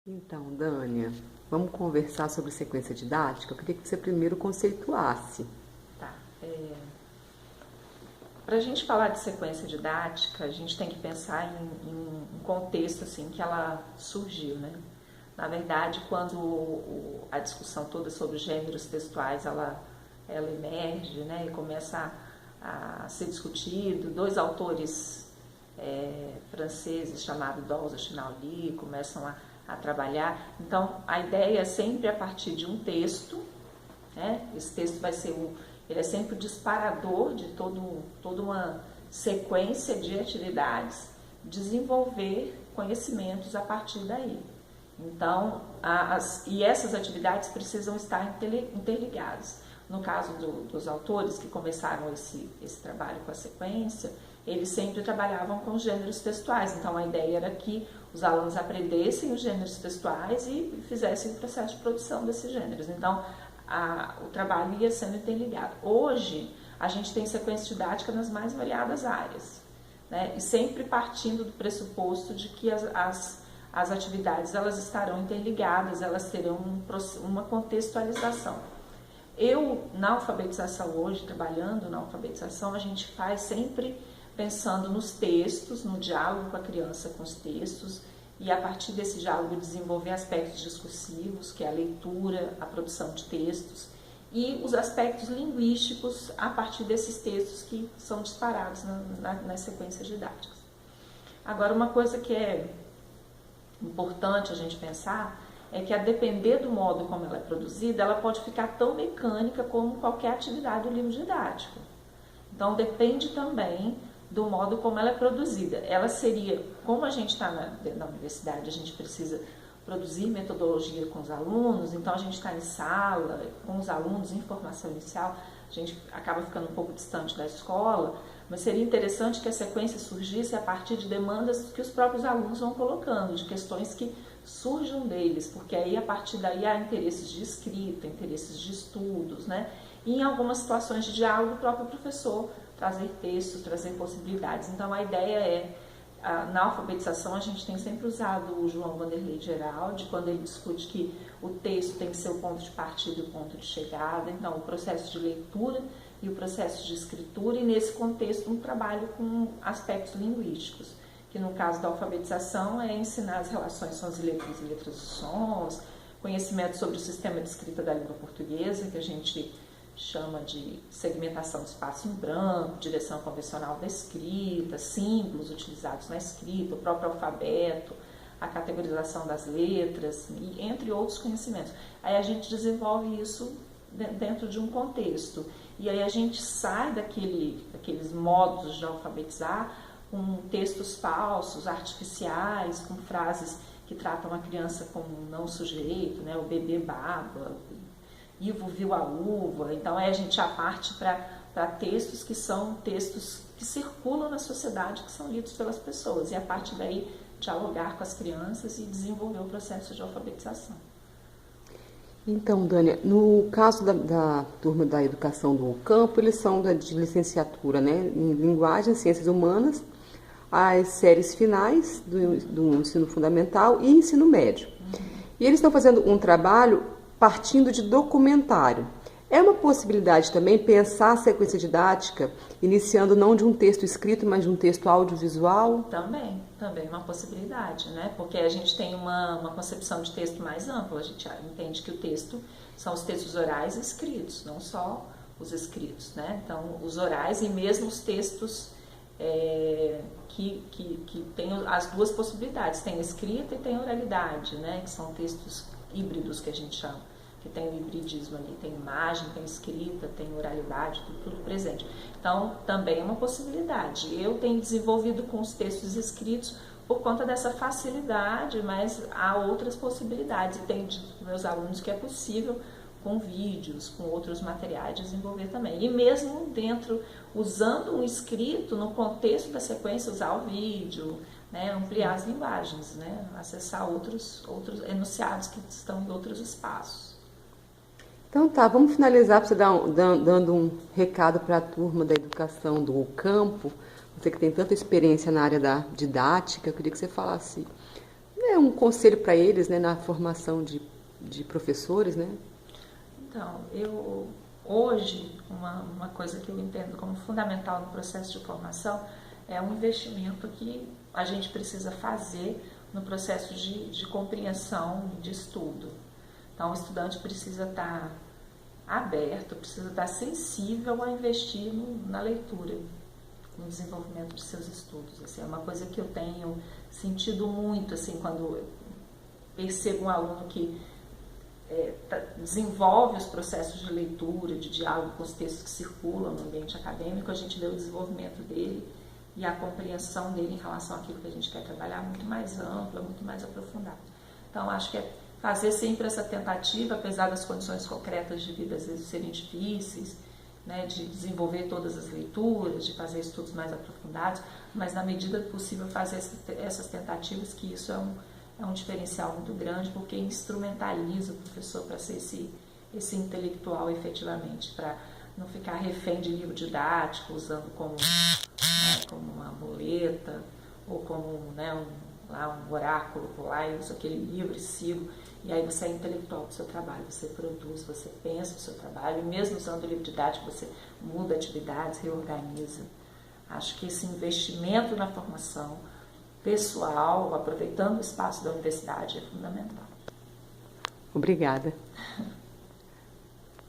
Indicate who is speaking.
Speaker 1: Então, Dânia, vamos conversar sobre sequência didática? Eu queria que você primeiro conceituasse.
Speaker 2: Tá. Para a gente falar de sequência didática, a gente tem que pensar em um contexto assim que ela surgiu, né? Na verdade, quando a discussão toda sobre gêneros textuais ela emerge, né, e começa a ser discutido, dois autores franceses chamados Dolce e Chinaldi começam a trabalhar. Então, a ideia é sempre a partir de um texto, né? Esse texto ele é sempre o disparador de toda uma sequência de atividades, desenvolver conhecimentos a partir daí. Então, e essas atividades precisam estar interligadas. No caso dos autores que começaram esse trabalho com a sequência, eles sempre trabalhavam com os gêneros textuais. Então, a ideia era que os alunos aprendessem os gêneros textuais e fizessem o processo de produção desses gêneros. Então, o trabalho ia sendo interligado. Hoje, a gente tem sequência didática nas mais variadas áreas, né? E sempre partindo do pressuposto de que as atividades elas estarão interligadas, elas terão uma contextualização. Na alfabetização hoje, trabalhando na alfabetização, a gente faz sempre pensando nos textos, no diálogo com a criança com os textos, e a partir desse diálogo desenvolver aspectos discursivos, que é a leitura, a produção de textos, e os aspectos linguísticos a partir desses textos que são disparados nas sequências didáticas. Agora, uma coisa que é importante a gente pensar é que, a depender do modo como ela é produzida, ela pode ficar tão mecânica como qualquer atividade do livro didático. Então, depende também do modo como ela é produzida. Ela seria, como a gente está na universidade, a gente precisa produzir metodologia com os alunos, então a gente está em sala, com os alunos, em formação inicial, a gente acaba ficando um pouco distante da escola, mas seria interessante que a sequência surgisse a partir de demandas que os próprios alunos vão colocando, de questões que surjam deles, porque aí a partir daí há interesses de escrita, interesses de estudos, né? E em algumas situações de diálogo, o próprio professor trazer textos, trazer possibilidades. Então, a ideia é, na alfabetização, a gente tem sempre usado o João Vanderlei Geraldi, quando ele discute que o texto tem que ser o ponto de partida e o ponto de chegada. Então, o processo de leitura e o processo de escritura, e nesse contexto, um trabalho com aspectos linguísticos, que no caso da alfabetização é ensinar as relações sons e letras dos sons, conhecimento sobre o sistema de escrita da língua portuguesa, que a gente chama de segmentação do espaço em branco, direção convencional da escrita, símbolos utilizados na escrita, o próprio alfabeto, a categorização das letras, e entre outros conhecimentos. Aí a gente desenvolve isso dentro de um contexto, e aí a gente sai daqueles modos de alfabetizar com textos falsos, artificiais, com frases que tratam a criança como um não sujeito, né? O bebê baba, Ivo viu a uva. Então a gente já parte para textos que são textos que circulam na sociedade, que são lidos pelas pessoas, e a partir daí dialogar com as crianças e desenvolver o processo de alfabetização.
Speaker 1: Então, Dânia, no caso da turma da educação do campo, eles são de licenciatura, né, em linguagem, ciências humanas, as séries finais do ensino fundamental e ensino médio. E eles estão fazendo um trabalho partindo de documentário. É uma possibilidade também pensar a sequência didática iniciando não de um texto escrito, mas de um texto audiovisual?
Speaker 2: Também é uma possibilidade, né? Porque a gente tem uma concepção de texto mais ampla, a gente entende que o texto são os textos orais e escritos, não só os escritos, né? Então, os orais e mesmo os textos que têm as duas possibilidades, tem a escrita e tem a oralidade, né? Que são textos híbridos que a gente chama, que tem o hibridismo ali, tem imagem, tem escrita, tem oralidade, tudo presente. Então, também é uma possibilidade. Eu tenho desenvolvido com os textos escritos por conta dessa facilidade, mas há outras possibilidades. E tenho dito para meus alunos que é possível, com vídeos, com outros materiais, desenvolver também. E mesmo dentro, usando um escrito, no contexto da sequência, usar o vídeo, né, ampliar as linguagens, né, acessar outros enunciados que estão em outros espaços.
Speaker 1: Então tá, vamos finalizar para você dando um recado para a turma da educação do campo, você que tem tanta experiência na área da didática, eu queria que você falasse um conselho para eles, né, na formação de professores, né?
Speaker 2: Então, hoje, uma coisa que eu entendo como fundamental no processo de formação é um investimento que a gente precisa fazer no processo de compreensão, de estudo. Então, o estudante precisa estar aberto, precisa estar sensível a investir na leitura, no desenvolvimento de seus estudos. Assim, é uma coisa que eu tenho sentido muito, assim, quando eu percebo um aluno que desenvolve os processos de leitura, de diálogo com os textos que circulam no ambiente acadêmico, a gente vê o desenvolvimento dele e a compreensão dele em relação àquilo que a gente quer trabalhar muito mais ampla, muito mais aprofundada. Então, acho que é fazer sempre essa tentativa, apesar das condições concretas de vida às vezes serem difíceis, né, de desenvolver todas as leituras, de fazer estudos mais aprofundados, mas na medida do possível fazer essas tentativas, que isso é um diferencial muito grande, porque instrumentaliza o professor para ser esse intelectual efetivamente, para não ficar refém de livro didático, usando como uma muleta, ou como, né, um oráculo, vou lá e uso aquele livro e sigo, e aí você é intelectual do seu trabalho, você produz, você pensa o seu trabalho, e mesmo usando o livro didático, você muda atividades, reorganiza. Acho que esse investimento na formação pessoal, aproveitando o espaço da universidade, é fundamental.
Speaker 1: Obrigada.